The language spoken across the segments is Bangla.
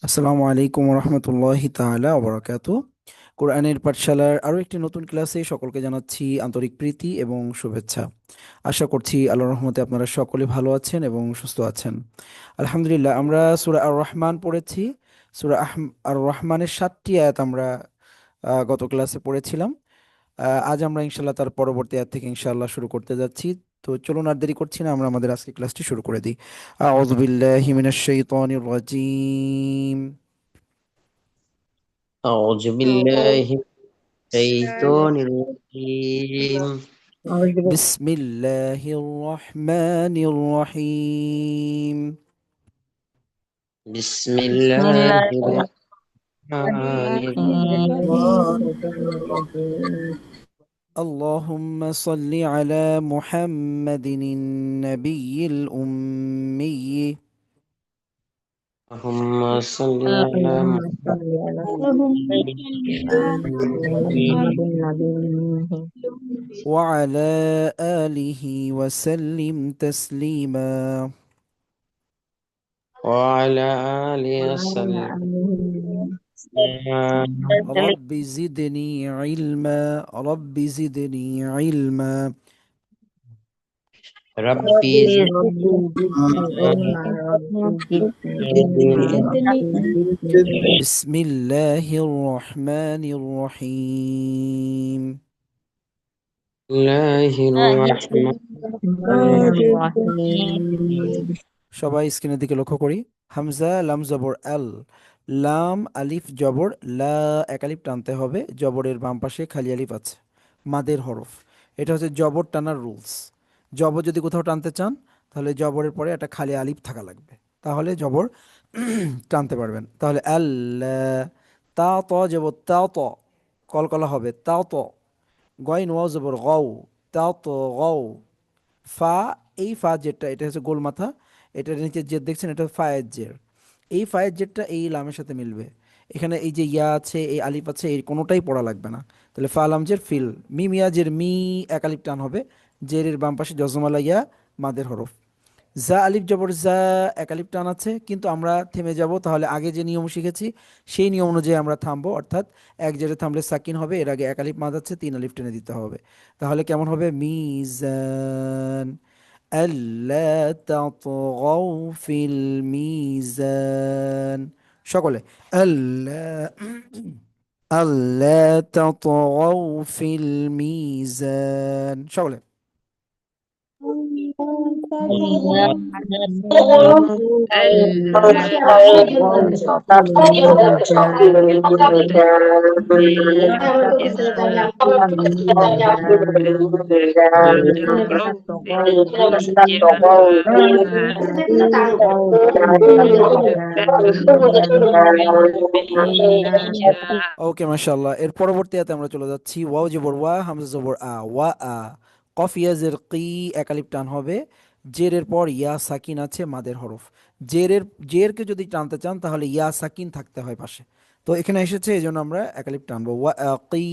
আসসালামু আলাইকুম রহমতুল্লাহি তাআলা ওয়া কোরআনের পাঠশালার আরও একটি নতুন ক্লাসে সকলকে জানাচ্ছি আন্তরিক প্রীতি এবং শুভেচ্ছা। আশা করছি আল্লাহর রহমতে আপনারা সকলে ভালো আছেন এবং সুস্থ আছেন। আলহামদুলিল্লাহ, আমরা সূরা আর রহমান পড়েছি। আর রহমানের 7টি আয়াত আমরা গত ক্লাসে পড়েছিলাম। আজ আমরা ইনশাল্লাহ তার পরবর্তী আয়াত থেকে ইনশাআল্লাহ শুরু করতে যাচ্ছি। তো চলুন আর দেরি করছি না, আমরা আমাদের আজকে ক্লাসটি শুরু করে দিই। আউযু বিল্লাহি মিনাশ শাইতানির রাজীম। أعوذ بالله من الشيطان الرجيم. বিসমিল্লাহির রহমানির রহিম। بسم الله الرحمن اللهم صل على محمد النبي الأمي اللهم صل على اللهم محمد صل على النبي محمد النبي وعلى آله وسلم تسليما. وعلى آله وعلى وسلم. آله رب زدني علما، رب زدني علما. ربي ربي زدني علما ربي زدني علما ربي زدني بسم الله الرحمن الرحيم. الله الرحمن الرحيم সবাই স্ক্রিনের দিকে লক্ষ্য করি। হামজা লাম জবর আল, লাম আলিফ জবর লা, এক আলিফ টানতে হবে, জবরের বাম পাশে খালি আলিফ আছে, মাদের হরফ। এটা হচ্ছে জবর টানার রুলস। জবর যদি কোথাও টানতে চান তাহলে জবরের পরে একটা খালি আলিফ থাকা লাগবে, তাহলে জবর টানতে পারবেন। তাহলে আল্লাহ, তা ত জবর তা ত, কলকলা হবে তা ত। গইন ওয়াও জবর গও, তা ত গও। ফা, এই ফা জেরটা এটা হচ্ছে গোল মাথা, এটার নিচে জের দেখছেন, এটা ফায়ের জের। এই ফায়ের জেরটা এই লামের সাথে মিলবে। এখানে এই যে ইয়া আছে, এই আলিফ আছে, এই কোনোটাই পড়া লাগবে না। তাহলে ফা লাম জের ফিল, মিম ইয়া জের মি, এক আলিফ টান হবে, জেরের বাম পাশে জজমালা ইয়া, মাদের হরফ। জা আলিফ জবর জা, এক আলিফ টান আছে, কিন্তু আমরা থেমে যাব, তাহলে আগে যে নিয়ম শিখেছি সেই নিয়ম অনুযায়ী আমরা থামবো, অর্থাৎ এক জেরে থামলে সাকিন হবে, এর আগে এক আলিফ মাদ আছে, তিন আলিফ টেনে দিতে হবে। তাহলে কেমন হবে? মিজান, আল্লা তাতগাউ ফিল মিজান। সকলে আল্লা, আল্লা তাতগাউ ফিল মিজান, সকলে। ألا تطغوا في الميزان ألا تطغوا في الميزان ألا تطغوا في ألا تطغوا في الميزان ওকে, মাশাআল্লাহ। এর পরবর্তীতে আমরা চলে যাচ্ছি। ওয়াও জবর ওয়া, হামজা জবর আ, ওয়া আ। কফ ইয়া জের কি, এক আলিফ টান হবে, জেরের পর ইয়া সাকিন আছে, মাদের হরফ। জেরের, জেরকে যদি টানতে চান তাহলে ইয়া সাকিন থাকতে হয় পাশে, তো এখানে এসেছে এই জন্য আমরা এক আলিফ টানবো, ওয়া আ কি।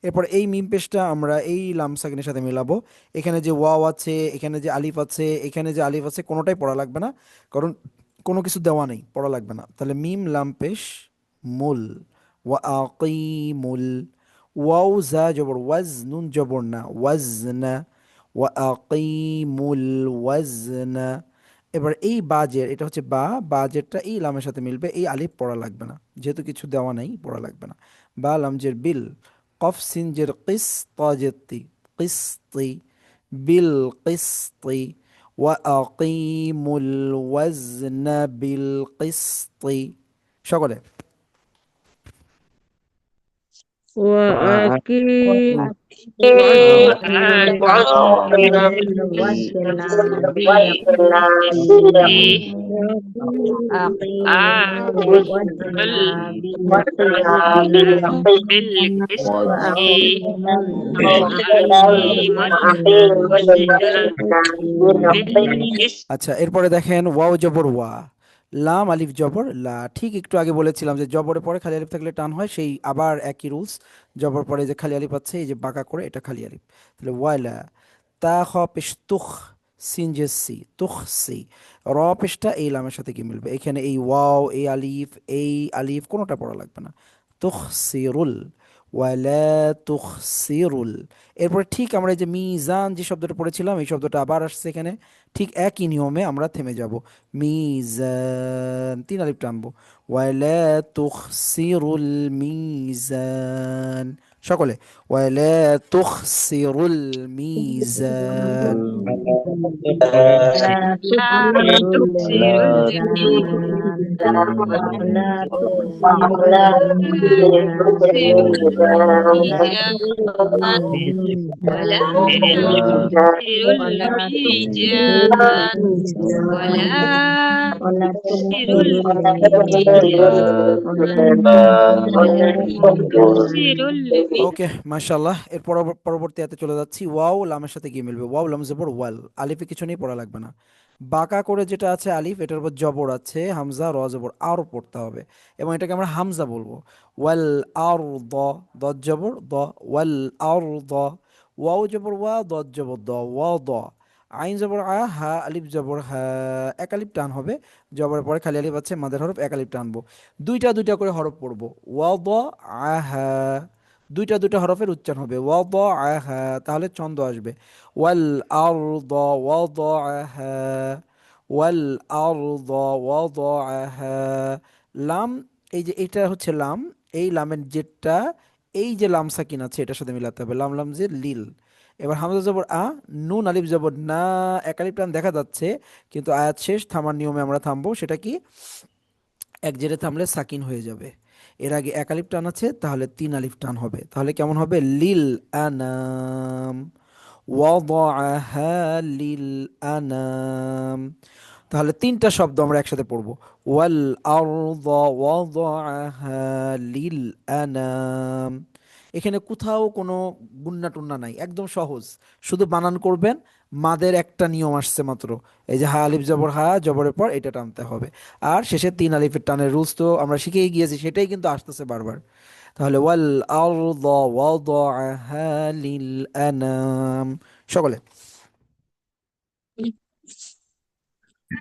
এরপর এই মিম পেশটা আমরা এই লাম সাকিনের সাথে মেলাবো। এখানে যে ওয়াও আছে, এখানে যে আলিফ আছে, এখানে যে আলিফ আছে, কোনোটাই পড়া লাগবে না, কারণ কোনো কিছু দেওয়া নেই, পড়া লাগবে না। তাহলে মিম লাম পেশ মুল, ওয়াকিমুল। ওয়াও জা জবর ওয়াজ, নুন জবর না, ওয়াজনা, ওয়াকিমুল ওয়াজনা। এবার এই বাজের, এটা হচ্ছে বা, বাজেরটা এই লামের সাথে মিলবে, এই আলিফ পড়া লাগবে না, যেহেতু কিছু দেওয়া নেই পড়া লাগবে না। বা লামজের বিল, কফ সিনজের কিস, তাজের তি, কিস্তি, বিল কিস্তি। ওয়াকিমুল ওয়াজনা বিল কিস্তি, সকলে। وأقيم وأقيموا الوزن بالقسط أقيموا الوزن بالقسط وأقيموا আচ্ছা, এরপরে দেখেন ওয়াও জবর ওয়া, লাম আলিফ জবর লা। ঠিক একটু আগে বলেছিলাম যে জবরের পরে খালি আলিফ থাকলে টান হয়, সেই আবার একই রুলস। জবর পরে যে খালি আলিফ আছে, এই যে বাঁকা করে, এটা খালি আলিফ। তাহলে ওয়ালা, তা খ পেশ তুখ, সিন যে সি, তুখসি। র পেশটা এই লামের সাথে কি মিলবে? এখানে এই ওয়াও, এই আলিফ কোনোটা পড়া লাগবে না। তুখসিরুল, ওয়ালা তুখসিরুল। এরপরে ঠিক আমরা এই যে মিজান যে শব্দটা পড়েছিলাম, এই শব্দটা আবার আসছে এখানে। ঠিক একই নিয়মে আমরা থেমে যাব। মিজান, তিন আলিফ টানবো। ওয়ালা তুখসিরুল মিজান। সকলে ওয়ালা তুখসিরুল মিজান। لا تخسر الميزان ولا تخسر الميزان ولا تخسر الميزان ولا تخسر الميزان ولا تخسر الميزان ওকে, মাশাআল্লাহ। এর পরবর্তী আয়াতে চলে যাচ্ছি। ওয়াও লামের সাথে কি মিলবে? ওয়াও লাম জবর ওয়াল, আলিফে কিছু নেই, পড়া লাগবে না। বাঁকা করে যেটা আছে আলিফ, এটার উপর জবর আছে, হামজা র জবর আর পড়তে হবে, এবং এটাকে আমরা হামজা বলবো। ওয়াল আর দ, দদ জবর দ, ওয়াল আর দ। ওয়াও জবর ওয়া, দদ জবর দ, ওয়া দ। আইন জবর আ, হা আলিফ জবর হা, এক আলিফ টান হবে। জবরের পরে খালি আলিফ আছে, মাদের হরফ, এক আলিফ টানবো। দুইটা দুইটা করে হরফ পড়বো। ওয়া দ আহা, দুইটা দুইটা হরফের উচ্চারণ হবে। ওয়া দ আহা, তাহলে ছন্দ আসবে। ওয়াল আরদ ওয়াদাআহা, ওয়াল আরদ ওয়াদাআহা। লাম, এই যে এটা হচ্ছে লাম, এই লামের যেটা, এই যে লাম সাকিন আছে এটার সাথে মিলাতে হবে। লাম লাম যে লিল। এবার হামজা জবর আ, নুন আলিফ জবর না, এক আলিফ টান দেখা যাচ্ছে, কিন্তু আয়াত শেষ, থামার নিয়মে আমরা থামবো। সেটা কি? এক জেরে থামলে সাকিন হয়ে যাবে। এর আগে এক আলিফ টান আছে, তাহলে তিন আলিফ টান হবে। তাহলে কেমন হবে? লিল আনাম, ওয়াদাআহা লিল আনাম। তাহলে তিনটা শব্দ আমরা একসাথে পড়বো। ওয়াল আরদ ওয়াদাআহা লিল আনাম। এখানে কোথাও কোনো গুন্না টুন্না নাই, একদম সহজ। শুধু বানান করবেন। মাদের একটা নিয়ম আসছে মাত্র, এই যে হা আলিফ জবর হা, জবরের পর এটা টানতে হবে। আর শেষে তিন আলিফের টানের রুলস তো আমরা শিখেই গিয়েছি, সেটাই কিন্তু আসতেছে বারবার। তাহলে ওয়াল আরদ ওয়াদাআহা লিল আনাম। সকলে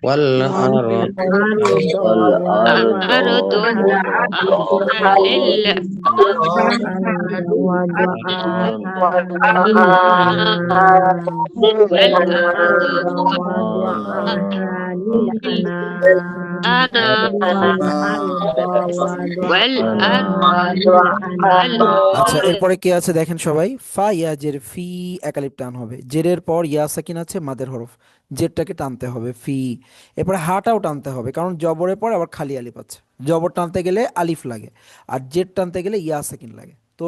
والأرض والأرض وضعها للأنام والأرض وضعها للأنام والأرض وضعها আচ্ছা, للأنام এরপরে কি আছে দেখেন সবাই। ফা ইয়া জের, ফি এক আলিফ টান হবে। জেরের পর ইয়া সাকিন আছে, মাদের হরফ, জেরটাকে টানতে হবে ফি। এরপরে হাটাও টানতে হবে, কারণ জবরের পর আবার খালি আলিফ আছে। জবর টানতে গেলে আলিফ লাগে, আর জের টানতে গেলে ইয়া সাকিন লাগে। তো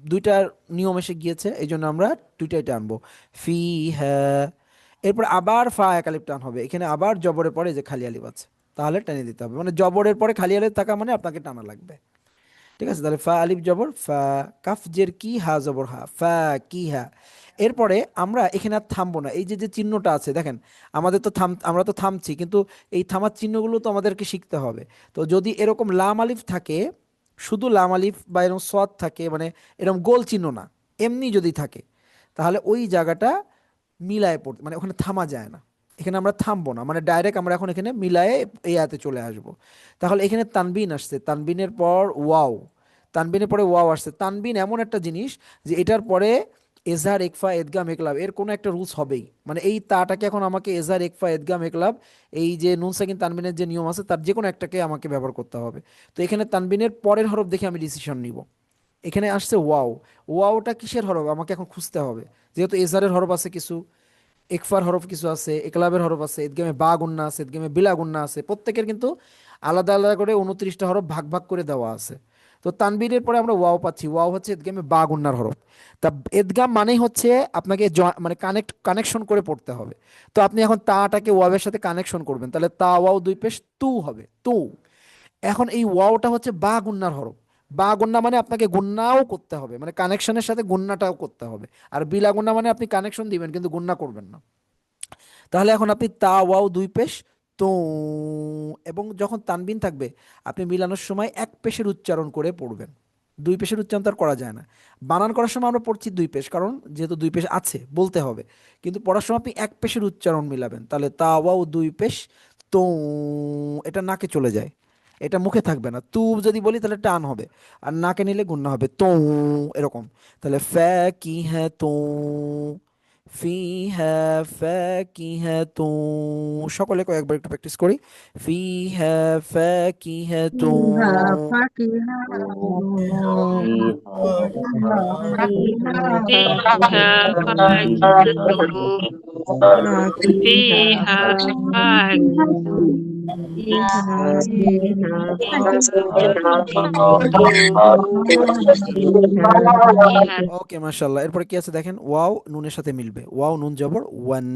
দুইটার নিয়ম এসে গিয়েছে, এই জন্য আমরা দুইটাই টানবো। ফি হ্যাঁ। এরপর আবার ফা এক আলিফ টান হবে, এখানে আবার জবরের পরে যে খালি আলিফ আছে, তাহলে টেনে দিতে হবে। মানে জবরের পরে খালি আলিফ থাকা মানে আপনাকে টানা লাগবে। ঠিক আছে, তাহলে ফা আলিফ জবর ফা, কাফ জের কি, হা জবর হা, ফা কি হা। এরপরে আমরা এখানে আর থামবো না। এই যে যে চিহ্নটা আছে দেখেন, আমাদের তো আমরা তো থামছি, কিন্তু এই থামার চিহ্নগুলো তো আমাদেরকে শিখতে হবে। তো যদি এরকম লাম আলিফ থাকে, শুধু লাম আলিফ, বা এরকম সদ থাকে, মানে এরকম গোল চিহ্ন না, এমনি যদি থাকে, তাহলে ওই জায়গাটা মিলায় পড়তে, মানে ওখানে থামা যায় না। এখানে আমরা থামবো না, মানে ডাইরেক্ট আমরা এখন এখানে মিলায়ে এই আয়াতে চলে আসব। তাহলে এখানে তানবিন আসছে, তানবিনের পর ওয়াও, তানবিনের পরে ওয়াও আসছে। তানবিন এমন একটা জিনিস যে এটার পরে এজার একফা এদগাম একলাব এর কোনো একটা রুলস হবেই। মানে এই তাটাকে এখন আমাকে এজার একফা এদগাম একলাব, এই যে নুন সাকিন তানবিনের যে নিয়ম আছে, তার যে কোনো একটাকে আমাকে ব্যবহার করতে হবে। তো এখানে তানবিনের পরের হরফ দেখে আমি ডিসিশন নিব। এখানে আসছে ওয়াও, ওয়াওটা কিসের হরফ আমাকে এখন খুঁজতে হবে। যেহেতু এজারের হরফ আছে কিছু, একফার হরফ কিছু আছে, একলাবের হরফ আছে, ঈদগামে বা গুন্না আছে, ঈদগামে বিলা গুন্না আছে, প্রত্যেকের কিন্তু আলাদা আলাদা করে 29টা হরফ ভাগ ভাগ করে দেওয়া আছে। তো তানবীরের পরে আমরা ওয়াও পাচ্ছি, ওয়াও হচ্ছে ঈদগামে বা গুন্নার হরফ। তা ঈদগাম মানেই হচ্ছে আপনাকে মানে কানেকশন করে পড়তে হবে। তো আপনি এখন তাটাকে ওয়াবের সাথে কানেকশন করবেন, তাহলে তা ওয়াও দুই পেশ তু হবে, তু। এখন এই ওয়াওটা হচ্ছে বা গুন্নার হরফ। বা গুন্না মানে আপনাকে গুন্নাও করতে হবে, মানে কানেকশনের সাথে গুন্নাটাও করতে হবে। আর বিলা গুন্না মানে আপনি কানেকশন দিবেন কিন্তু গুন্না করবেন না। তাহলে এখন আপনি তা ওয়াও দুই পেশ তো, এবং যখন তানবিন থাকবে আপনি মিলানোর সময় এক পেশের উচ্চারণ করে পড়বেন। দুই পেশের উচ্চারণ তার করা যায় না। বানান করার সময় আমরা পড়ছি দুই পেশ, কারণ যেহেতু দুই পেশ আছে বলতে হবে, কিন্তু পড়ার সময় আপনি এক পেশের উচ্চারণ মিলাবেন, তাহলে তাওয়াও দুই পেশ, তো এটা নাকে চলে যায়, এটা মুখে থাকবে না। তু যদি বলি তাহলে টান হবে, আর নাকে নিলে গুণনা হবে তো, এরকম। তাহলে ফ্যা কি হ্যাঁ তো, ফি হ্যাঁ ফ্যা কি হ্যাঁ তো, সকলে কয়েকবার একটু প্র্যাকটিস করি। ফি হ্যাঁ ফ্যা কি হ্যাঁ তো, فيها فاكهة فيها فيها فاكهة فيها فيها فاكهة فيها فيها ওকে মাশাআল্লাহ। এরপরে কি আছে দেখেন, ওয়াও নুনের সাথে মিলবে, ওয়াও নুন জবর ওয়ান,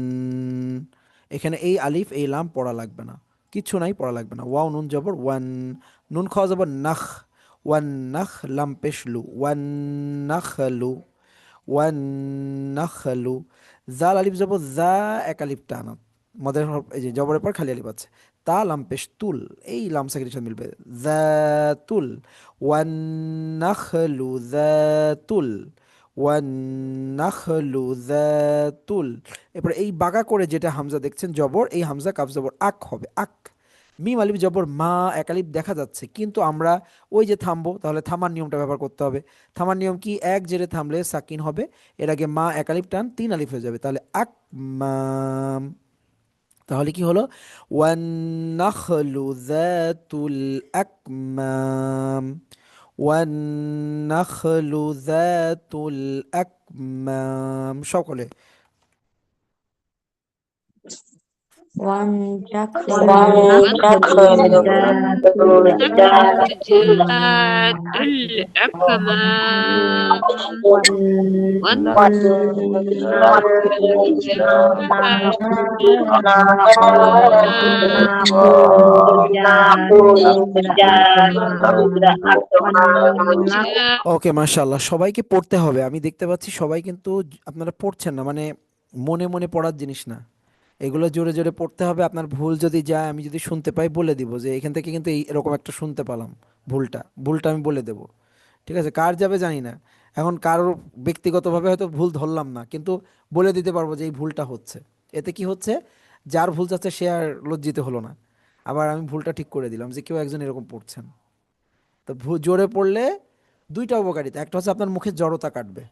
এখানে এই আলিফ এই লাম পড়া লাগবে না, কিচ্ছু নাই, পড়া লাগবে না। ওয়াও নুন জবর ওয়ান, নুন খাওয়া জবর নাখ, ওয়ান নাখ লাম পেশ লু, ওয়ান নাখলু, ওয়ান নাখলু। জাল আলিফ জবর জা, এক আলিফ টানা, মদের হরফ, এই যে জবরের পর খালি আলিফ আছে। তা লাম পেশ তুল, এই লাম সাকিনের সাথে মিলবে, জাতুল, ওয়ান নাখলু জাতুল, ওয়ান নাখলু জাতুল। এরপরে এই বাঁকা করে যেটা হামজা দেখছেন জবর, এই হামজা কাফ জবর আক হবে, আক। মিম আলিফ জবর মা, এক আলিফ দেখা যাচ্ছে, কিন্তু আমরা ওই যে থামবো, তাহলে থামার নিয়মটা ব্যবহার করতে হবে। থামার নিয়ম কি, এক জেরে থামলে সাকিন হবে, এর আগে মা এক আলিফ টান, তিন আলিফ হয়ে যাবে, তাহলে আক মাম। তাহলে কি হলো, ওয়ান নাখলু যাতুল আকমাম, ওয়ান নাখলু যাতুল আকমাম, সকলে। والنخل ذات ذات الأكمام الأكمام والنخل والنخل ذات الأكمام ওকে মাশাআল্লাহ, সবাইকে পড়তে হবে, আমি দেখতে পাচ্ছি সবাই কিন্তু আপনারা পড়ছেন না, মানে মনে মনে পড়ার জিনিস না, এগুলো জোরে জোরে পড়তে হবে। আপনার ভুল যদি যায়, আমি যদি শুনতে পাই বলে দিব যে এখান থেকে কিন্তু এরকম একটা শুনতে পেলাম, ভুলটা ভুলটা আমি বলে দেব। ঠিক আছে, কার যাবে জানি না, এখন কারোর ব্যক্তিগতভাবে হয়তো ভুল ধরলাম না, কিন্তু বলে দিতে পারবো যে এই ভুলটা হচ্ছে। এতে কি হচ্ছে, যার ভুল যাচ্ছে সে আর লজ্জিত হলো না, আবার আমি ভুলটা ঠিক করে দিলাম যে কেউ একজন এরকম পড়ছেন। তো জোরে পড়লে দুইটা উপকারিতা, একটা হচ্ছে আপনার মুখে জড়তা কাটবে,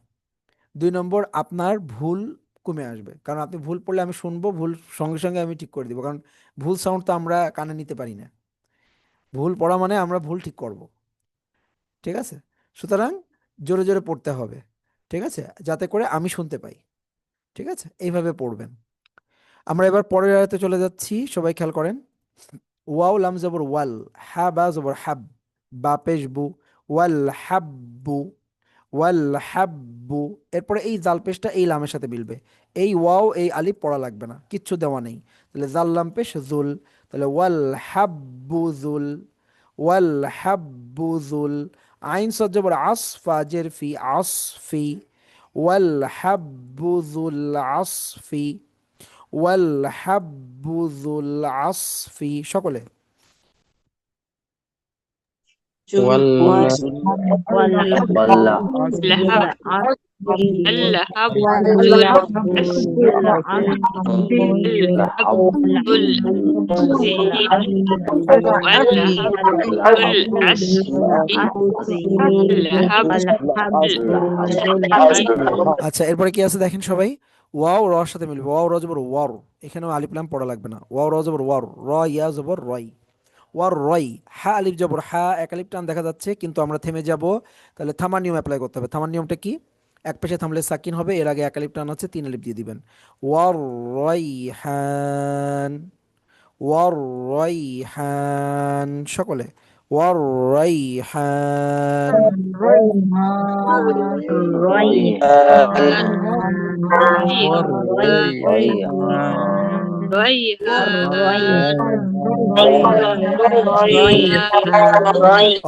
দুই নম্বর আপনার ভুল কমে আসবে, কারণ আপনি ভুল পড়লে আমি শুনবো, ভুল সঙ্গে সঙ্গে আমি ঠিক করে দিব, কারণ ভুল সাউন্ড তো আমরা কানে নিতে পারি না, ভুল পড়া মানে আমরা ভুল ঠিক করব। ঠিক আছে, সুতরাং জোরে জোরে পড়তে হবে, ঠিক আছে, যাতে করে আমি শুনতে পাই। ঠিক আছে, এইভাবে পড়বেন। আমরা এবার পরের আয়াতে চলে যাচ্ছি, সবাই খেয়াল করেন। ওয়াও লাম জবর ওয়াল, হা বা জবর হাব, বা পেশ বু, ওয়াল হাব্বু, ওয়াল হাব্বু। এরপরে এই জাল পেশটা এই লামের সাথে মিলবে, এই ওয়াও এই আলিফ পড়া লাগবে না, কিচ্ছু দেওয়া নেই, তাহলে জাল লাম পেশ জুল, তাহলে ওয়াল হাব্বু জুল, ওয়াল হাব্বু জুল। আইন সজ্জবর আস, ফাজের ফি, আসফি, ওয়াল হাব্বু জুল আসফি, ওয়াল হাব্বু জুল আসফি, সকলে। والله والحب ذو الحب العصف الحب ذو والحب العصف ذو العصف الحب ذو العصف والحب ذو العصف الحب ذو العصف আচ্ছা, এরপরে কি আছে দেখেন সবাই, ওয়াও রর সাথে মিলবে, ওয়াও র জবর ওয়ার, এখানেও আলিফ লাম পড়া লাগবে না, ওয়াও র জবর ওয়ার, র ইয়া জবর রয়, ওয়ার রয়। হা আলিফ জবর হা, এক আলিফ টান দেখা যাচ্ছে, কিন্তু আমরা থেমে যাব, তাহলে থামার নিয়ম অ্যাপ্লাই করতে হবে। থামার নিয়মটা কি, এক পেশে থামলে সাকিন হবে, এর আগে এক আলিফ টান আছে, তিন আলিফ দিয়ে দিবেন। ওয়ার রাইহান, ওয়ার রাইহান, সকলে। ওয়ার রাইহান,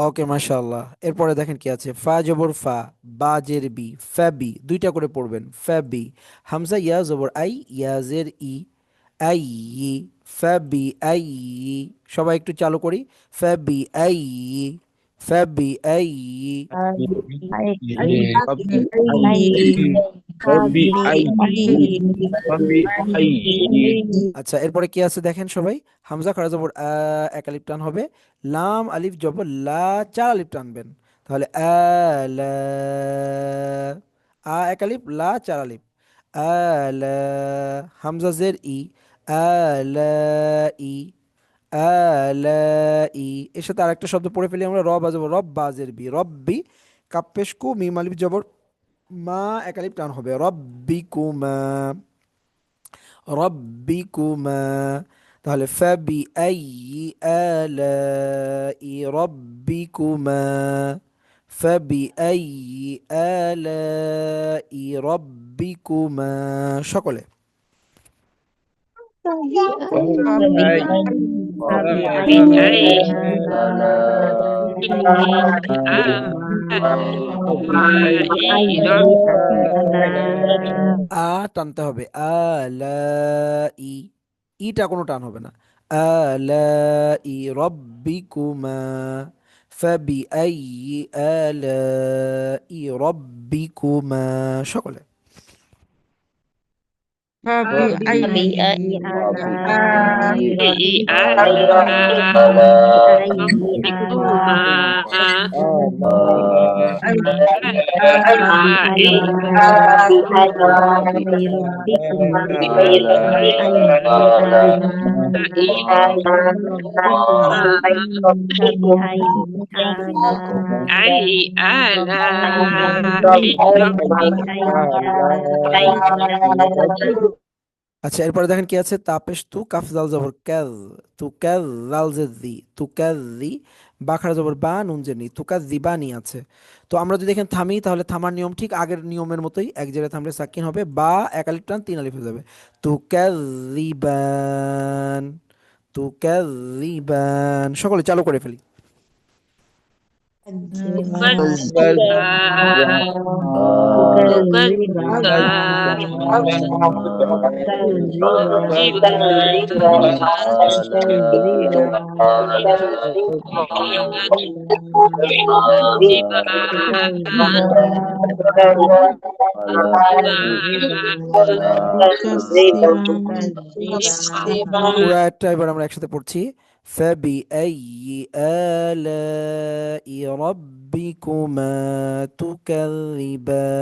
ওকে মাশাআল্লাহ। এরপরে দেখেন কি আছে, ফা জবর ফা, বা জের বি, ফ্যাবি, দুইটা করে পড়বেন, ফ্যাবি। হামজা ইয়া জবর আই, ইয়া জের ই, আই, ফ্যাবি আই, সবাই একটু চালু করি, ফ্যাবি আই, ফাবিআই, আচ্ছা এরপরে কি আছে দেখেন সবাই, হামজা খারা জবর এক আলিফ টান হবে, লাম আলিফ জবর লা, চার আলিফ টানবেন, তাহলে আলা, এক আলিফ, লা চার আলিফ, আলা, হামজা জের ই, আলা ই, আলা ই, এর সাথে আরেকটা শব্দ পড়ে ফেলি আমরা, র বাজাবো, রব বাজের বি, রব্বি, কাপ্পেশকু মিম আলিফ জবর মা, এক আলিফ টান হবে, রব্বিকুমা, রব্বিকুমা, তাহলে ফাবি আই আলাই রব্বিকুমা, ফাবি আই আলাই রব্বিকুমা, সকলে। فبأي آلاء টানতে হবে, ই, ইটা কোনো টান হবে না, ই রব্বিকুমা, ফাবি আই রব্বিকুমা, সকলে। فبأي ربكما أي آلاء আচ্ছা এরপরে দেখেন কি আছে, তাপেশ তু, কাফ জাল জবর ক্যাজ, তু ক্যাজ, জাল জেদি, তু ক্যাজ দি, বাখারা জবর বা, নুন জেনি, তু কাজ দিবানি আছে। তো আমরা যদি দেখেন থামি, তাহলে থামার নিয়ম ঠিক আগের নিয়মের মতোই, এক জায়গায় থামলে সাকিন হবে, বা এক আলিফ টান তিন আলিফ হয়ে যাবে, তু ক্যাজ দিবান, তু ক্যাজ দিবান, সকলে চালু করে ফেলি। পুরা একটা এবার আমরা একসাথে পড়ছি, فبأي آلاء ربكما تكذبان،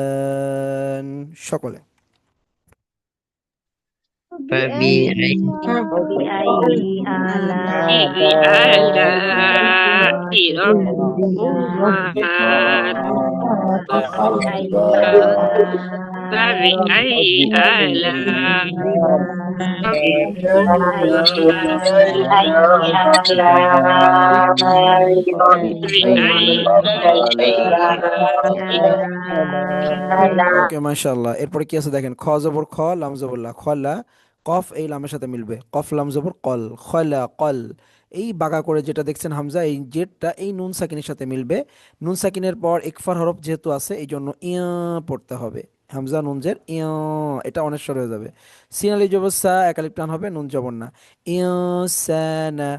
সকলে। فبأي آلاء ربكما فبأي آلاء ওকে মাশাআল্লাহ, এরপরে কি আছে দেখেন, খ জবর খ, লাম জবর লা, খলা, কফ এই লামের সাথে মিলবে, কফ লাম জবর কল, খলা কল, এই বাঁকা করে যেটা দেখছেন হামজা, এই জেডটা এই নুন সাকিনের সাথে মিলবে, নুন সাকিনের পর ইকফার হরফ যেহেতু আছে এই জন্য ইয়া পড়তে হবে, হামজা নুন জের ইয়া, এটা অনেশ্বর হয়ে যাবে, সিন আলি জবর সা, এক আলিফ টান হবে, নুন জবর না, ইনসানা,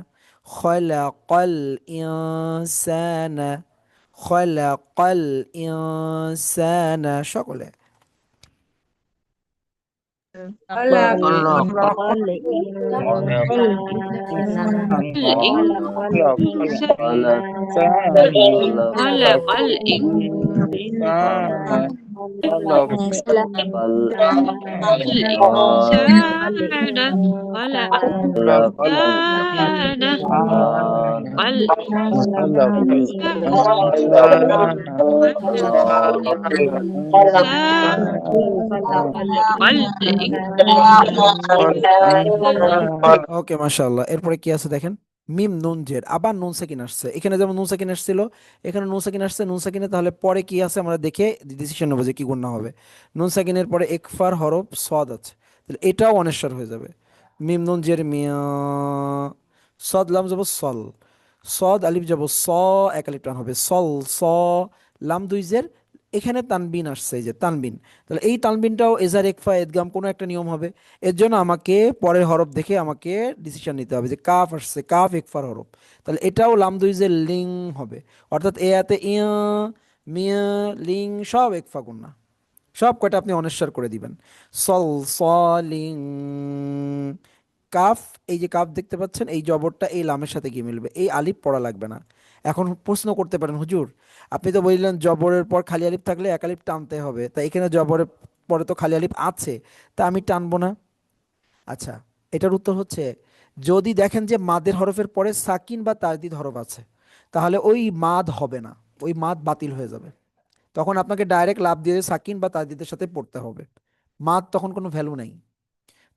খলাকাল ইনসানা, খলাকাল ইনসানা, সকলে। خلق الإنسان خلق الإنسان ওকে মাশাআল্লাহ, এরপরে কি আছে দেখেন, মিম নুন জের, আবার নুন সাকিন আসছে, এখানে যেমন নুন সাকিন আসছিল, এখানে নুন সাকিন আসছে, নুন সাকিনে তাহলে পরে কি আছে আমরা দেখে ডিসিশন নেবো যে কি গুণনা হবে, নুন সাকিনের পরে ইকফার হরফ সদ আছে, তাহলে এটাও অনেশ্বর হয়ে যাবে, মিম নুন জের মিয়া, সদ লাম যাব সল, সদ আলিফ যাব স, এক আলিফ টান হবে, সল স, লাম দুই জের, এখানে তানবিন আসছে, এই যে তানবিন, তাহলে এই তানবিনটাও এজার একফা এদগাম কোনো একটা নিয়ম হবে। এর জন্য আমাকে পরের হরফ দেখে আমাকে ডিসিশন নিতে হবে, যে কাফ আসছে, কাফ একফার হরফ, তাহলে এটাও লামদুইজের লিং হবে। অর্থাৎ এতে ইয়া, মিয়া, লিং সব একফা গুন্না, সব কয়টা আপনি অনস্বর করে দিবেন। সল, সলিং, কাফ, এই যে কাফ দেখতে পাচ্ছেন, এই জবরটা এই লামের সাথে গিয়ে মিলবে, এই আলিফ পড়া লাগবে না। এখন প্রশ্ন করতে পারেন, হুজুর আপনি তো বললেন জবরের পর খালি আলিফ থাকলে এক আলিফ টানতে হবে, তা এখানে জবরের পরে তো খালি আলিফ আছে, তা আমি টানবো না। আচ্ছা, এটার উত্তর হচ্ছে, যদি দেখেন যে মাদের হরফের পরে সাকিন বা তাজদিদ হরফ আছে, তাহলে ওই মাদ হবে না, ওই মাদ বাতিল হয়ে যাবে। তখন আপনাকে ডাইরেক্ট লাফ দিয়ে সাকিন বা তাজদিদের সাথে পড়তে হবে, মাদ তখন কোনো ভ্যালু নেই,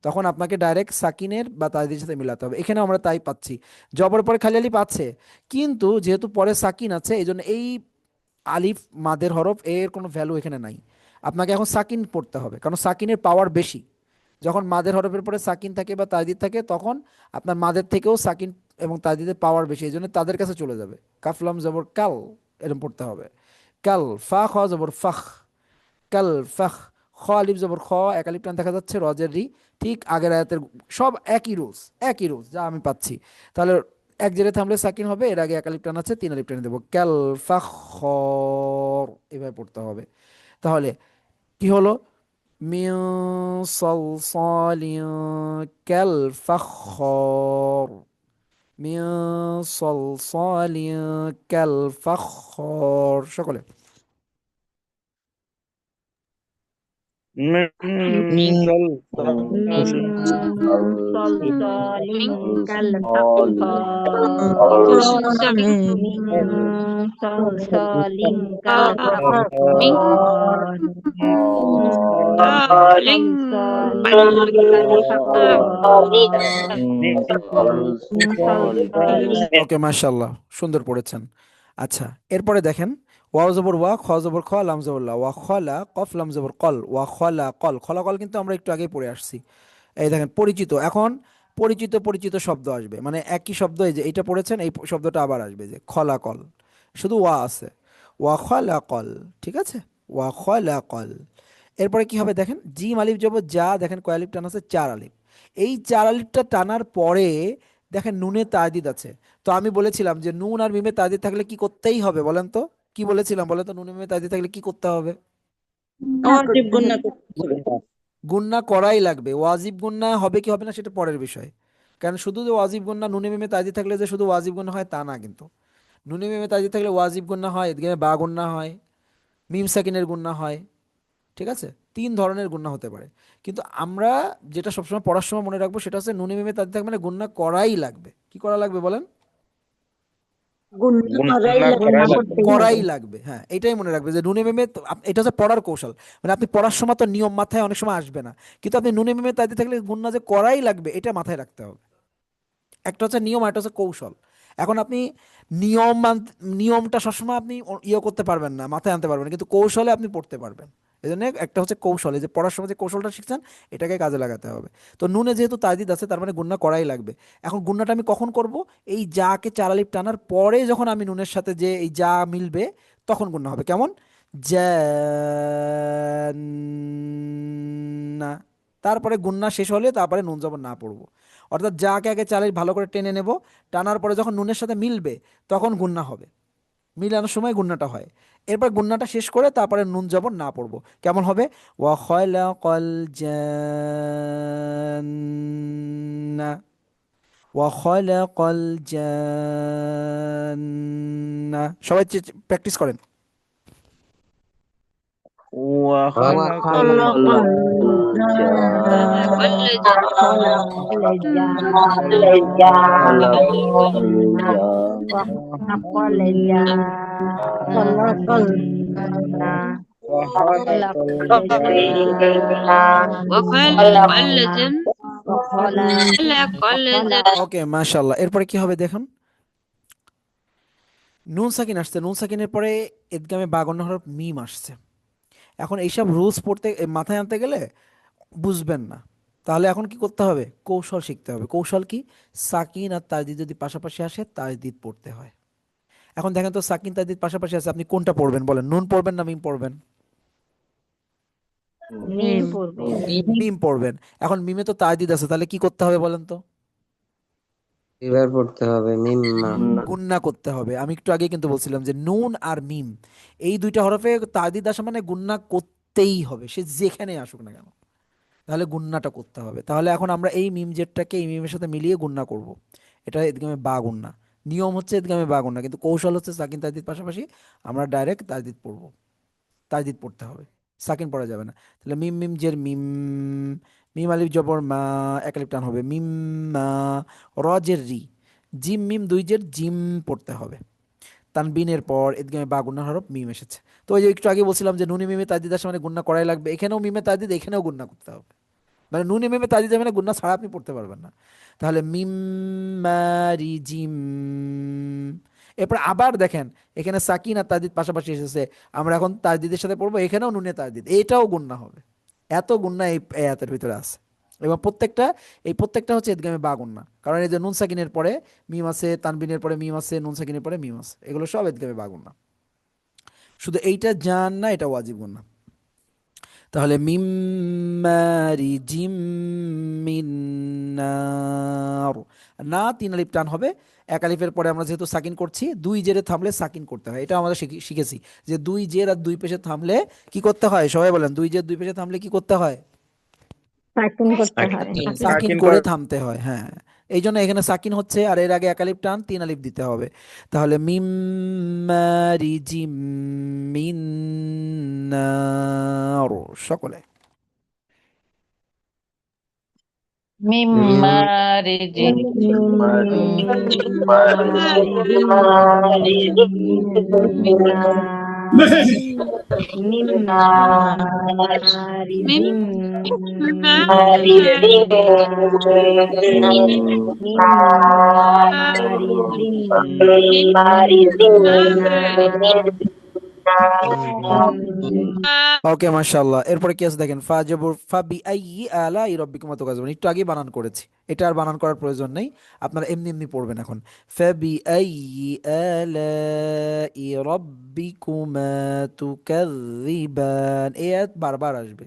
তখন আপনাকে ডাইরেক্ট সাকিনের বা তাজদিদের সাথে মিলাতে হবে। এখানে আমরা তাই পাচ্ছি, জবর পরে খালি আলিফ আছে, কিন্তু যেহেতু পরে সাকিন আছে এই জন্য এই আলিফ মাদের হরফ এর কোনো ভ্যালু এখানে নাই, আপনাকে এখন সাকিন পড়তে হবে, কারণ সাকিনের পাওয়ার বেশি। যখন মাদের হরফের পরে সাকিন থাকে বা তাজদিদ থাকে, তখন আপনার মাদের থেকেও সাকিন এবং তাজদিদের পাওয়ার বেশি, এই জন্য তাদের কাছে চলে যাবে। কাফলাম জবর কাল, এরকম পড়তে হবে। কাল, ফা খ জবর ফাখ, কাল ফাখ, খ আলিফ জবর খ, এক আলিফ টান দেখা যাচ্ছে, রজের রি, ঠিক আগের আয়াতের সব একই রুলস, একই রুলস যা আমি পাচ্ছি। তাহলে এক জেরে থামলে সাকিন হবে, এর আগে এক আলিফ টান আছে, তিন আলিফ টান দেবো, ক্যাল ফাখর, এভাবে পড়তে হবে। তাহলে কি হলো, মিন সালসালিন ক্যাল ফাখর, মিন সালসালিন ক্যাল ফাখর, সকলে। من من صلصال كالفخار من صلصال كالفخار লিং صلصال كالفخار من صلصال ওকে, মাশাআল্লাহ, সুন্দর পড়েছেন। আচ্ছা, এরপরে দেখেন, ওয়াও জবর ওয়া, খ জবর খ, লাম জবর লা, ওয়া খলা, কফ লাম জবর কল, ওয়া খলা কল, খলা কল কিন্তু আমরা একটু আগেই পড়ে আসছি। এই দেখেন পরিচিত, এখন পরিচিত পরিচিত শব্দ আসবে, মানে একই শব্দ, এই যে এইটা পড়েছেন এই শব্দটা আবার আসবে, যে খলা কল, শুধু ওয়া আছে, ওয়া খলা কল, ঠিক আছে, ওয়া খলা কল। এরপরে কি হবে দেখেন, জিম আলিফ জবর যা, দেখেন কয় আলিফ টানা আছে, চার আলিফ। এই চার আলিফটা টানার পরে দেখেন নুনে তাজদিদ আছে। তো আমি বলেছিলাম যে নুন আর মিমে তাজদিদ থাকলে কি করতেই হবে বলেন তো, কি বলেছিলাম বলেন তো, নুনে মিমে তাজদিদ থাকলে কি করতে হবে? ওয়াজিব গুন্না গুন্না করাই লাগবে। ওয়াজিব গুন্না হবে কি হবে না সেটা পরের বিষয়, কারণ শুধু যে ওয়াজিব গুন্না নুনে মিমে তাজদিদ থাকলে যে শুধু ওয়াজিব গুন্না হয় তা না, কিন্তু নুনে মিমে তাজদিদ থাকলে ওয়াজিব গুন্না হয়, এদিকে বা গুন্না হয়, মিম সাকিনের গুন্না হয়, ঠিক আছে, তিন ধরনের গুন্না হতে পারে। কিন্তু আমরা যেটা সবসময় পড়ার সময় মনে রাখবো সেটা হচ্ছে নুনে মিমে তাজদিদ থাকবে মানে গুন্না করাই লাগবে। কি করা লাগবে বলেন? গুন্না করতেই করাই হবে। লাগবে, হ্যাঁ, এটাই মনে রাখবে যে নুনে মিমে এটা হচ্ছে পড়ার কৌশল, মানে আপনি পড়ার সময় তো নিয়ম মাথায় অনেক সময় আসবে না, কিন্তু আপনি নুনে মিমে তাজদিদ থাকলে গুন্না যে করাই লাগবে এটা মাথায় রাখতে হবে। একটা হচ্ছে নিয়ম আর একটা হচ্ছে কৌশল। এখন আপনি নিয়মটা সবসময় আপনি ইয়ে করতে পারবেন না, মাথায় আনতে পারবেন না, কিন্তু কৌশলে আপনি পড়তে পারবেন। এই জন্য একটা হচ্ছে কৌশল, এই যে পড়ার সময় যে কৌশলটা শিখছেন এটাকে কাজে লাগাতে হবে। তো নুনে যেহেতু তাজদিদ আছে তার মানে গুন্না করাই লাগবে। এখন গুন্নাটা আমি কখন করব? এই যাকে চার আলিফ টানার পরে যখন আমি নুনের সাথে যে এই যা মিলবে তখন গুন্না হবে। কেমন? জান্না, তারপরে গুন্না শেষ হলে তারপরে নুন জবর না পড়বো। অর্থাৎ যাকে আগে চালে ভালো করে টেনে নেব, টানার পরে যখন নুনের সাথে মিলবে তখন গুন্না হবে, মিলানোর সময় গুন্নাটা হয়। এরপর গুন্নাটা শেষ করে তারপরে নুন জবর না পড়বো। কেমন হবে? ওয়া খলাকাল জান্না, ওয়া খলাকাল জান্না, সবাই প্র্যাকটিস করেন। وخلق خلق وخلق الجن خلق الجن ওকে, মাশাআল্লাহ। এরপরে কি হবে দেখুন, নুন সাকিন আসছে, নুন সাকিনের পরে ইদগামে বাগন্ন হরফ মিম আসছে। এখন এইসব রুলস পড়তে মাথায় আনতে গেলে বুঝবেন না, তাহলে এখন কি করতে হবে? কৌশল শিখতে হবে। কৌশল কি? সাকিন আর তাজদিদ যদি পাশাপাশি আসে তাজদিদ পড়তে হয়। এখন দেখেন তো সাকিন তাজদিদ পাশাপাশি আছে, আপনি কোনটা পড়বেন বলেন? নুন পড়বেন না মিম পড়বেন? মিম পড়বে। মিম পড়বেন। এখন মিমে তো তাজদিদ আছে, তাহলে কি করতে হবে বলেন তো? এবার পড়তে হবে মিম্মা। গুন্না করতে হবে। আমি একটু আগে কিন্তু বলছিলাম যে নুন আর মিম এই দুইটা হরফে তাজদিদ আসা মানে গুন্না করতেই হবে, সে যেখানে আসুক না কেন, তাহলে গুন্নাটা করতে হবে। তাহলে এখন আমরা এই মিম জেডটাকে এই মিমের সাথে মিলিয়ে গুন্না করব। এটা ইদগামে বা গুন্না। নিয়ম হচ্ছে ইদগামে বা গুন্না, কিন্তু কৌশল হচ্ছে সাকিন তাজদিদ পাশাপাশি আমরা ডাইরেক্ট তাজদিদ পড়ব, তাজদিদ পড়তে হবে, সাকিন পড়া যাবে না। তাহলে মিম মিম জের মিম, মিম আলিফ জবর মা, এক আলিফ টান হবে মিম মা। র জের রি, জিম মিম দুই জের জিম পড়তে হবে। তানবিনের পর ইদগামে বা গুন্নার হরফ মিম এসেছে। তো ওই যে একটু আগে বলছিলাম যে নুনি মিমে তাজদিদ আসে মানে গুন্না করাই লাগবে, এখানেও মিমে তাজদিদ, এখানেও গুন্না করতে হবে। মানে নুন মিমে তাজদিদ মানে গুন্না ছাড়া আপনি পড়তে পারবেন না। তাহলে মিম মারি জিম। এরপর আবার দেখেন এখানে সাকিন আর তাজদিদ পাশাপাশি এসেছে, আমরা এখন তাজদিদের সাথে পড়বো, এখানেও নুনে তাজদিদ, এটাও গুন্না হবে। এত গুন্না এই আয়াতের ভিতরে আছে। এবং প্রত্যেকটা হচ্ছে ইদগামে বা গুন্না, কারণ এই যে নুন সাকিনের পরে মিম আছে, তানবিনের পরে মিম আছে, নুন সাকিনের পরে মিম আছে, এগুলো সব ইদগামে বা গুন্না। শুধু এইটা জান না, এটা ওয়াজিব গুন্না। তাহলে মিম মারি জিম মিন্নার, না তিন আলিফ টান হবে। এক আলিফের পরে আমরা যেহেতু সাকিন করছি, দুই জেরে থামলে সাকিন করতে হয়, এটা আমাদের শিখেছি যে দুই জের আর দুই পেশে থামলে কি করতে হয়, সবাই বলেন দুই জের দুই পেশে থামলে কি করতে হয়? সাকিন করতে হয়। সাকিন করে থামতে হয়, হ্যাঁ। এই জন্য এখানে সাকিন হচ্ছে, আর এর আগে এক আলিফ টান তিন আলিফ দিতে হবে। তাহলে মিম মারি জিম মিন্নার, সকলে মিম মারিজিম মিম ওকে মাশাআল্লাহ। এরপরে কি আছে দেখেন, ফা জবর ফা বি আইয়ি আলাই রাব্বিকুমা তুকাজ্জিবুন, একটু আগে বানান করেছি, এটা আর বানান করার প্রয়োজন নেই, আপনারা এমনি এমনি পড়বেন এখন। ফা বি আইয়ি আলাই রাব্বিকুমা তুকাজ্জিবান, এই আয়াত বারবার আসবে,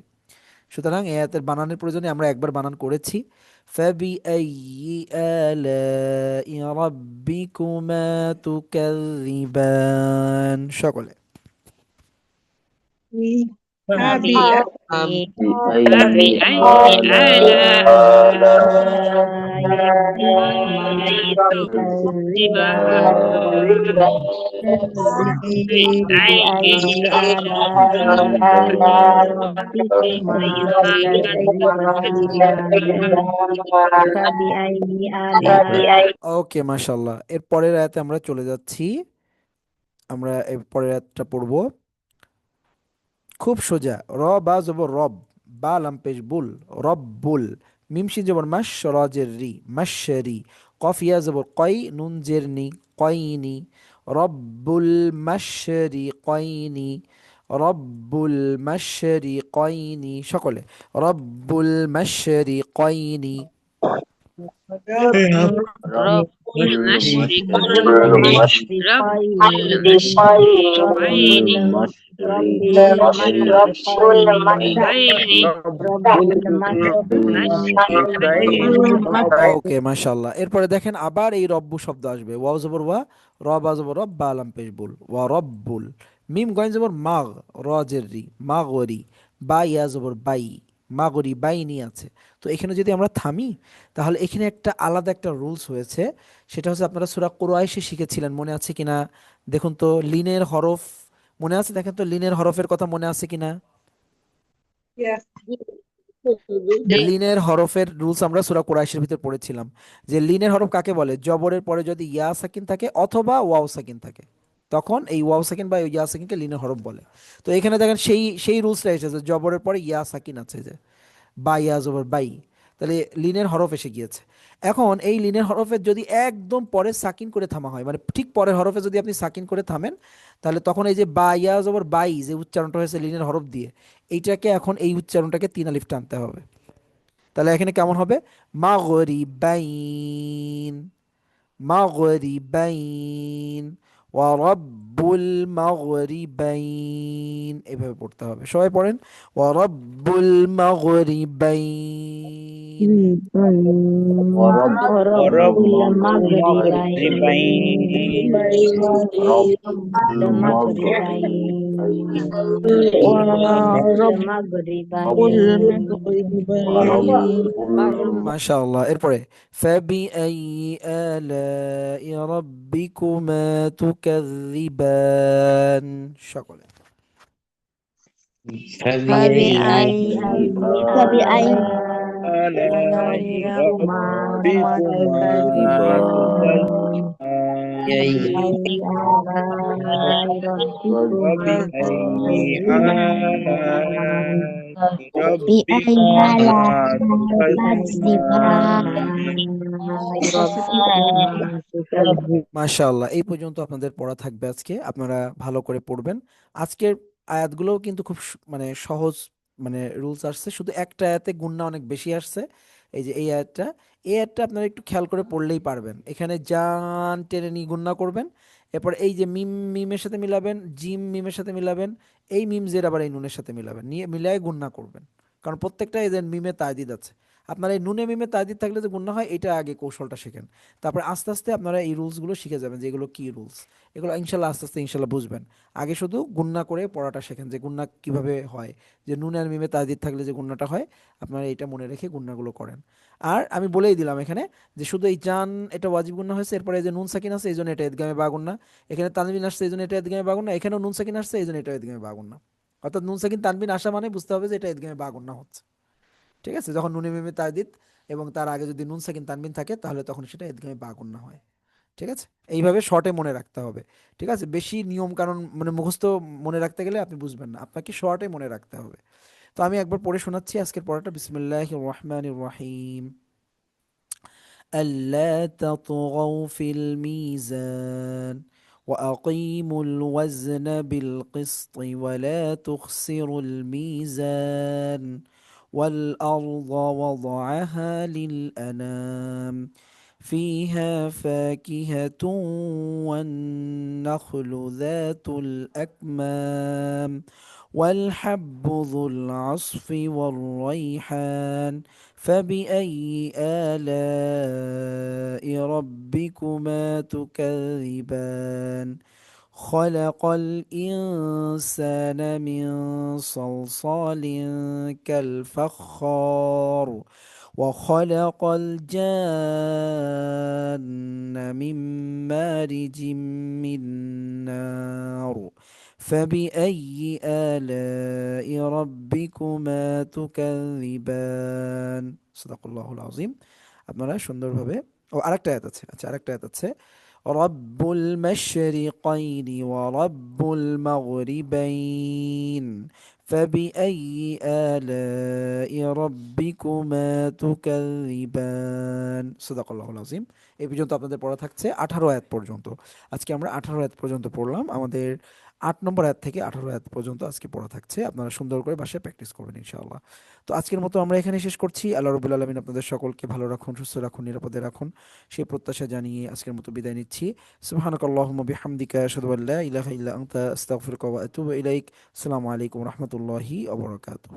সুতরাং এই আয়াতের বানানের প্রয়োজনে আমরা একবার বানান করেছি। ফা বি আইয়ি আলাই রাব্বিকুমা তুকাজ্জিবান, সকলে فبأي آلاء ওকে মাশাআল্লাহ। এর পরের আয়াতে আমরা চলে যাচ্ছি, আমরা এর পরের আয়াতটা পড়বো, খুব সোজা। র বা জবর রব, বা লাম পেশ বুল, রব্বুল। মিম শিন জবর মাশ, র জের রি, মাশরি। কফ ইয়া জবর কই, নুন জের নি, কইনি। রব্বুল মাশরি কইনি, রব্বুল মাশরি কইনি, সকলে রব্বুল মাশরি কইনি। رب المشرقين رب المشرقين ওকে মাশাআল্লাহ। এরপরে দেখেন আবার এই রব্বু শব্দ আসবে, ওয়াও জবর ওয়া, র বা জবর রব, বা লাম পেশ বুল, ওয়া রব্বুল। মিম গইন জবর মাগ, র জের রি, মাগরি। বা ইয়া জবর বাই, মাগরি বাইনি আছে। তো এখানে যদি আমরা থামি, তাহলে এখানে একটা আলাদা একটা রুলস হয়েছে, সেটা হচ্ছে আপনারা সূরা কুরাইশে শিখেছিলেন, মনে আছে কিনা দেখুন তো, লিনের হরফ মনে আছে, দেখেন তো লিনের হরফের কথা মনে আছে কিনা? লিনের হরফের রুলস আমরা সূরা কুরাইশের ভিতর পড়েছিলাম, যে লিনের হরফ কাকে বলে, জবরের পরে যদি ইয়া সাকিন থাকে অথবা ওয়াও সাকিন থাকে, তখন এই ওয়াও সাকিন বা ইয়া সাকিনকে লিনের হরফ বলে। তো এখানে দেখেন সেই সেই রুলসটা এসেছে, জবরের পরে ইয়া সাকিন আছে, যে বা ইয়া জবর বাই, তাহলে লিনের হরফ এসে গিয়েছে। এখন এই লিনের হরফের যদি একদম পরে সাকিন করে থামা হয়, মানে ঠিক পরের হরফে যদি আপনি সাকিন করে থামেন, তাহলে তখন এই যে বা ইয়া জবর বাই যে উচ্চারণটা হয়েছে লিনের হরফ দিয়ে, এইটাকে এখন এই উচ্চারণটাকে তিন আলিফ টানতে হবে। তাহলে এখানে কেমন হবে, মাগরিবাইন, মাগরিবাইন, ওয়া রব্বুল মাগরিবাইন, এভাবে পড়তে হবে। সবাই পড়েন, ওয়া রব্বুল মাগরিবাইন। ورب ورب ورب المغربين رب رب المغربين رب المغربين মাশাআল্লাহ। এরপরে ফাবিআই আলাই রাব্বিকুমা তুকাযযিবান, সকলে। فبأي فبأي آلاء ربكما ربكما تكذبان تكذبان فبأي آلاء ربكما تكذبان মাশাআল্লাহ। এই পর্যন্ত আপনাদের পড়া থাকবে আজকে, আপনারা ভালো করে পড়বেন। আজকের আয়াতগুলোও কিন্তু খুব মানে সহজ, মানে রুলস আসছে, শুধু একটা আয়াতে গুণনা অনেক বেশি আসছে। এই যে এই আয়াতটা আপনারা একটু খেয়াল করে পড়লেই পারবেন। এখানে জান টেনে নিয়ে গুণনা করবেন, এরপর এই যে মিম মিমের সাথে মিলাবেন, জিম মিমের সাথে মিলাবেন, এই মিম জের আবার এই নুনের সাথে মিলাবেন, নিয়ে মিলায় গুণনা করবেন। কারণ প্রত্যেকটা এদের মিমে তায়দিদ আছে। আপনার এই নুনে মিমে তায়দিদ থাকলে যে গুণনা হয়, এটা আগে কৌশলটা শেখেন। তারপরে আস্তে আস্তে আপনারা এই রুলসগুলো শিখে যাবেন, যে এগুলো কী রুলস, এগুলো ইনশাল্লাহ আস্তে আস্তে ইনশাল্লাহ বুঝবেন। আগে শুধু গুণনা করে পড়াটা শেখেন, যে গুণনা কিভাবে হয়, যে নুন আর মিমে তাজদিদ থাকলে যে গুণনাটা হয়, আপনারা এটা মনে রেখে গুণনাগুলো করেন। আর আমি বলেই দিলাম এখানে যে শুধু এই জান এটা ওয়াজিব গুণনা হয়েছে, এরপরে এই যে নুন সাকিন আছে এই জন্য এটা ইদগামে বা গুণনা, এখানে তানবিন আসছে এই জন্য এটা ইদগামে বা গুণনা, এখানেও নুন সাকিন আসছে এই জন্য এটা ইদগামে বা গুণনা। অর্থাৎ নুন সাকিন তানবিন আসা মানে বুঝতে হবে যে এটা ইদগামে বা গুণনা হচ্ছে। ঠিক আছে, যখন নুনে মিমে তাজদিদ এবং তার আগে যদি নুন সাকিন তানবিন থাকে, তাহলে তখন সেটা ইদগামে বা গুণনা হয়। ঠিক আছে, এইভাবে শর্টে মনে রাখতে হবে। ঠিক আছে, বেশি নিয়ম কানুন মানে মুখস্থ মনে রাখতে গেলে আপনি বুঝবেন না, আপনাকে শর্টে মনে রাখতে হবে। তো আমি একবার পড়ে শোনাচ্ছি আজকের পড়াটা। বিসমিল্লাহির রহমানির রহিম। আল্লা তাতগাউ ফিল মিজান وأقيموا الوزن بالقسط ولا تخسروا الميزان والأرض وضعها للأنام فيها فاكهة والنخل ذات الأكمام والحب ذو العصف والريحان فبأي آلاء ربكما تكذبان خلق الإنسان من صلصال كالفخار وخلق الجان من مارج من نار فبأي آلاء ربكما تكذبان صدق الله العظيم। আপনারা সুন্দরভাবে, ও আরেকটা আয়াত আছে, আচ্ছা আরেকটা আয়াত আছে, রব্বুল মাশরিকাইনি ওয়া রব্বুল মাগরিবাইন ফাবিআইয়ি আলাই রাব্বিকুমা তুকাযযিবান সাদাকাল্লাহুল আযীম। এই পর্যন্ত আপনাদের পড়া থাকছে 18 আয়াত পর্যন্ত। আজকে আমরা 18 আয়াত পর্যন্ত পড়লাম। আমাদের 8 নম্বর আয়াত থেকে 18 আয়াত পর্যন্ত আজকে পড়া থাকছে। আপনারা সুন্দর করে বাসায় প্র্যাকটিস করবেন ইনশাআল্লাহ। তো আজকের মতো আমরা এখানে শেষ করছি। আল্লাহ রাব্বুল আলামিন আপনাদের সকলকে ভালো রাখুন, সুস্থ রাখুন, নিরাপদে রাখুন, সেই প্রত্যাশা জানিয়ে আজকের মতো বিদায় নিচ্ছি। সুবহানাকাল্লাহুম্মা বিহামদিকা আশহাদু আল্লা ইলাহা ইল্লা আনতা আস্তাগফিরুকা ওয়া আতুবু ইলাইক। আসসালামু আলাইকুম ওয়া রাহমাতুল্লাহি ওয়া বারাকাতুহু।